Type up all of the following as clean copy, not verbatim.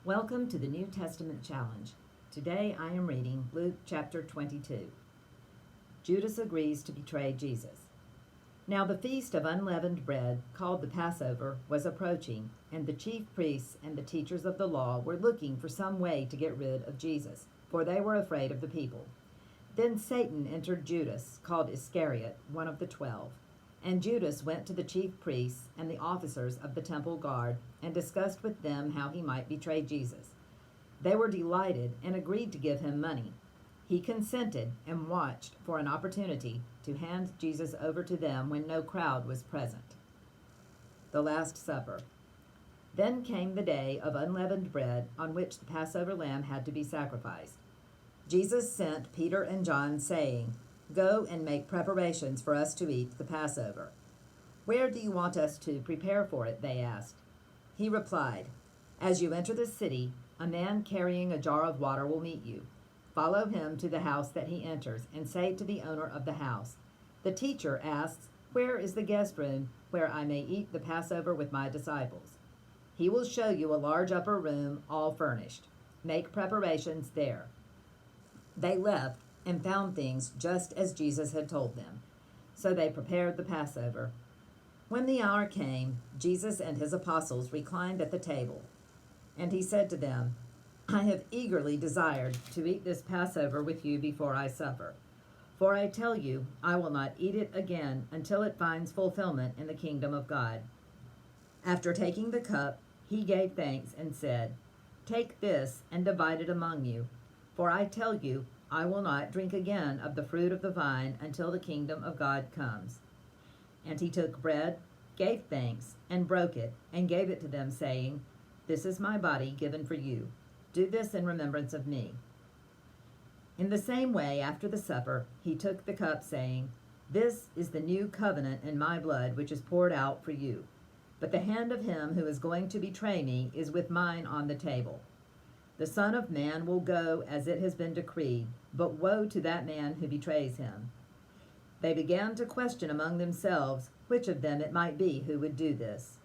Welcome to the New Testament Challenge. Today I am reading Luke chapter 22. Judas agrees to betray Jesus. Now the feast of unleavened bread, called the Passover, was approaching, and the chief priests and the teachers of the law were looking for some way to get rid of Jesus, for they were afraid of the people. Then Satan entered Judas, called Iscariot, one of the 12. And Judas went to the chief priests and the officers of the temple guard and discussed with them how he might betray Jesus. They were delighted and agreed to give him money. He consented and watched for an opportunity to hand Jesus over to them when no crowd was present. The Last Supper. Then came the day of unleavened bread on which the Passover lamb had to be sacrificed. Jesus sent Peter and John, saying, "Go and make preparations for us to eat the Passover." "Where do you want us to prepare for it?" they asked. He replied, "As you enter the city, a man carrying a jar of water will meet you. Follow him to the house that he enters, and say to the owner of the house, 'The teacher asks, where is the guest room where I may eat the Passover with my disciples?' He will show you a large upper room, all furnished. Make preparations there." They left and found things just as Jesus had told them. So they prepared the Passover. When the hour came, Jesus and his apostles reclined at the table. And he said to them, "I have eagerly desired to eat this Passover with you before I suffer. For I tell you, I will not eat it again until it finds fulfillment in the kingdom of God." After taking the cup, he gave thanks and said, "Take this and divide it among you. For I tell you, I will not drink again of the fruit of the vine until the kingdom of God comes." And he took bread, gave thanks, and broke it, and gave it to them, saying, "This is my body given for you. Do this in remembrance of me." In the same way, after the supper, he took the cup, saying, "This is the new covenant in my blood, which is poured out for you. But the hand of him who is going to betray me is with mine on the table. The Son of Man will go as it has been decreed, but woe to that man who betrays him." They began to question among themselves which of them it might be who would do this.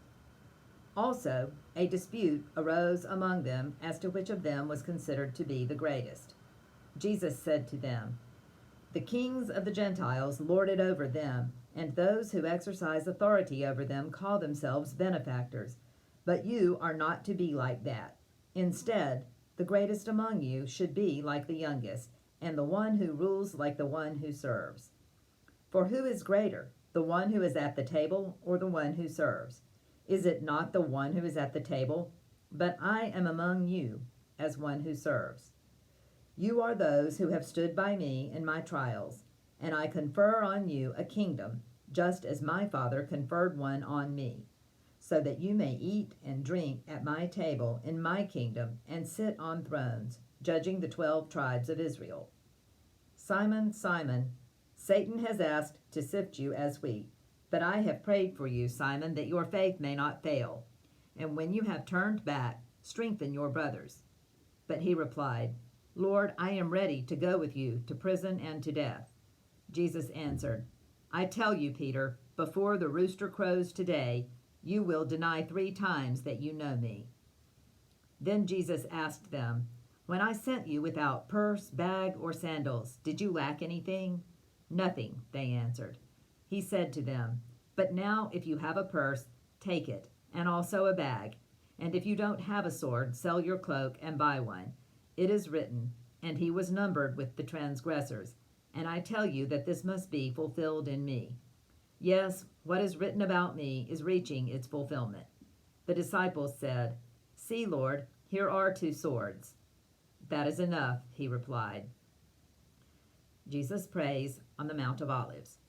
Also, a dispute arose among them as to which of them was considered to be the greatest. Jesus said to them, "The kings of the Gentiles lord it over them, and those who exercise authority over them call themselves benefactors. But you are not to be like that. Instead, the greatest among you should be like the youngest, and the one who rules like the one who serves. For who is greater, the one who is at the table or the one who serves? Is it not the one who is at the table? But I am among you as one who serves. You are those who have stood by me in my trials, and I confer on you a kingdom, just as my Father conferred one on me, so that you may eat and drink at my table in my kingdom and sit on thrones, judging the 12 tribes of Israel. Simon, Simon, Satan has asked to sift you as wheat, but I have prayed for you, Simon, that your faith may not fail. And when you have turned back, strengthen your brothers." But he replied, "Lord, I am ready to go with you to prison and to death." Jesus answered, "I tell you, Peter, before the rooster crows today, you will deny 3 times that you know me." Then Jesus asked them, "When I sent you without purse, bag, or sandals, did you lack anything?" "Nothing," they answered. He said to them, "But now if you have a purse, take it, and also a bag. And if you don't have a sword, sell your cloak and buy one. It is written, 'And he was numbered with the transgressors.' And I tell you that this must be fulfilled in me." Yes, what is written about me is reaching its fulfillment. The disciples said, "See, Lord, here are 2 swords." "That is enough," he replied. Jesus prays on the Mount of Olives.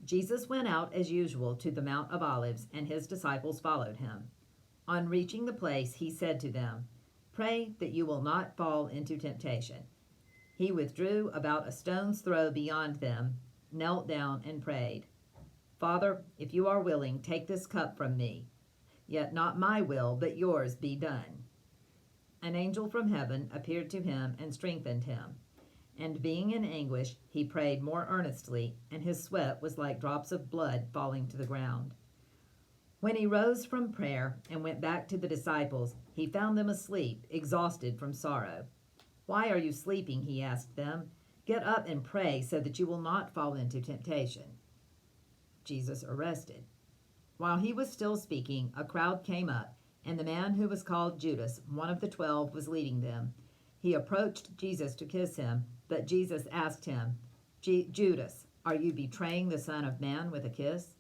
Jesus went out as usual to the Mount of Olives, and his disciples followed him. On reaching the place, he said to them, "Pray that you will not fall into temptation." He withdrew about a stone's throw beyond them, knelt down, and prayed, "Father, if you are willing, take this cup from me. Yet not my will, but yours be done." An angel from heaven appeared to him and strengthened him. And being in anguish, he prayed more earnestly, and his sweat was like drops of blood falling to the ground. When he rose from prayer and went back to the disciples, he found them asleep, exhausted from sorrow. "Why are you sleeping?" he asked them. "Get up and pray so that you will not fall into temptation." Jesus arrested. While he was still speaking, a crowd came up, and the man who was called Judas, one of the 12, was leading them. He approached Jesus to kiss him, but Jesus asked him, "Judas, are you betraying the Son of Man with a kiss?"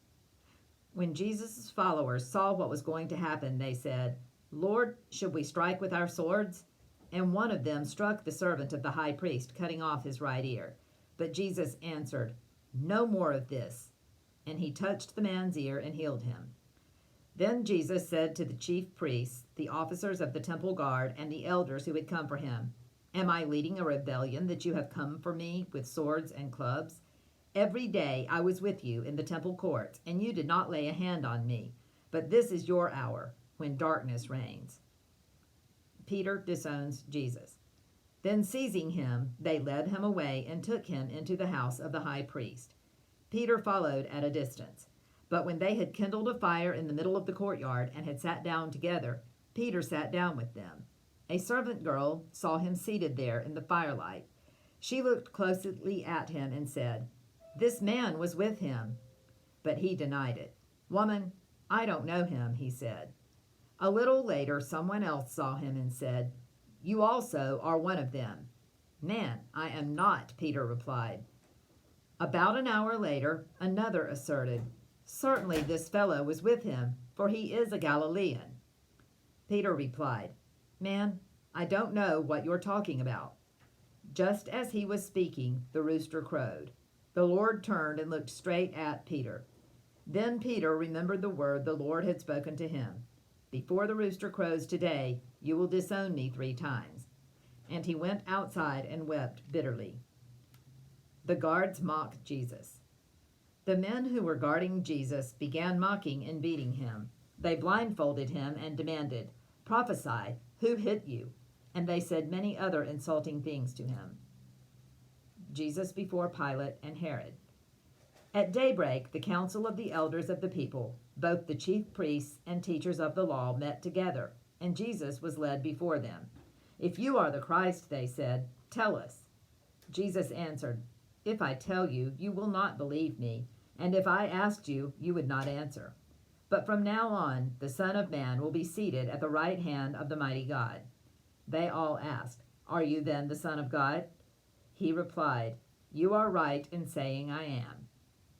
When Jesus' followers saw what was going to happen, they said, "Lord, should we strike with our swords?" And one of them struck the servant of the high priest, cutting off his right ear. But Jesus answered, "No more of this." And he touched the man's ear and healed him. Then Jesus said to the chief priests, the officers of the temple guard, and the elders who had come for him, "Am I leading a rebellion that you have come for me with swords and clubs? Every day I was with you in the temple courts, and you did not lay a hand on me. But this is your hour, when darkness reigns." Peter disowns Jesus. Then seizing him, they led him away and took him into the house of the high priest. Peter followed at a distance. But when they had kindled a fire in the middle of the courtyard and had sat down together, Peter sat down with them. A servant girl saw him seated there in the firelight. She looked closely at him and said, "This man was with him." But he denied it. "Woman, I don't know him," he said. A little later, someone else saw him and said, "You also are one of them." "Man, I am not," Peter replied. About an hour later, another asserted, "Certainly this fellow was with him, for he is a Galilean." Peter replied, "Man, I don't know what you're talking about." Just as he was speaking, the rooster crowed. The Lord turned and looked straight at Peter. Then Peter remembered the word the Lord had spoken to him. "Before the rooster crows today, you will disown me 3 times." And he went outside and wept bitterly. The guards mock Jesus. The men who were guarding Jesus began mocking and beating him. They blindfolded him and demanded, "Prophesy, who hit you?" And they said many other insulting things to him. Jesus before Pilate and Herod. At daybreak, the council of the elders of the people, both the chief priests and teachers of the law, met together, and Jesus was led before them. "If you are the Christ," they said, "tell us." Jesus answered, "If I tell you, you will not believe me, and if I asked you, you would not answer. But from now on, the Son of Man will be seated at the right hand of the mighty God." They all asked, "Are you then the Son of God?" He replied, "You are right in saying I am."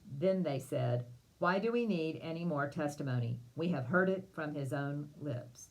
Then they said, "Why do we need any more testimony? We have heard it from his own lips."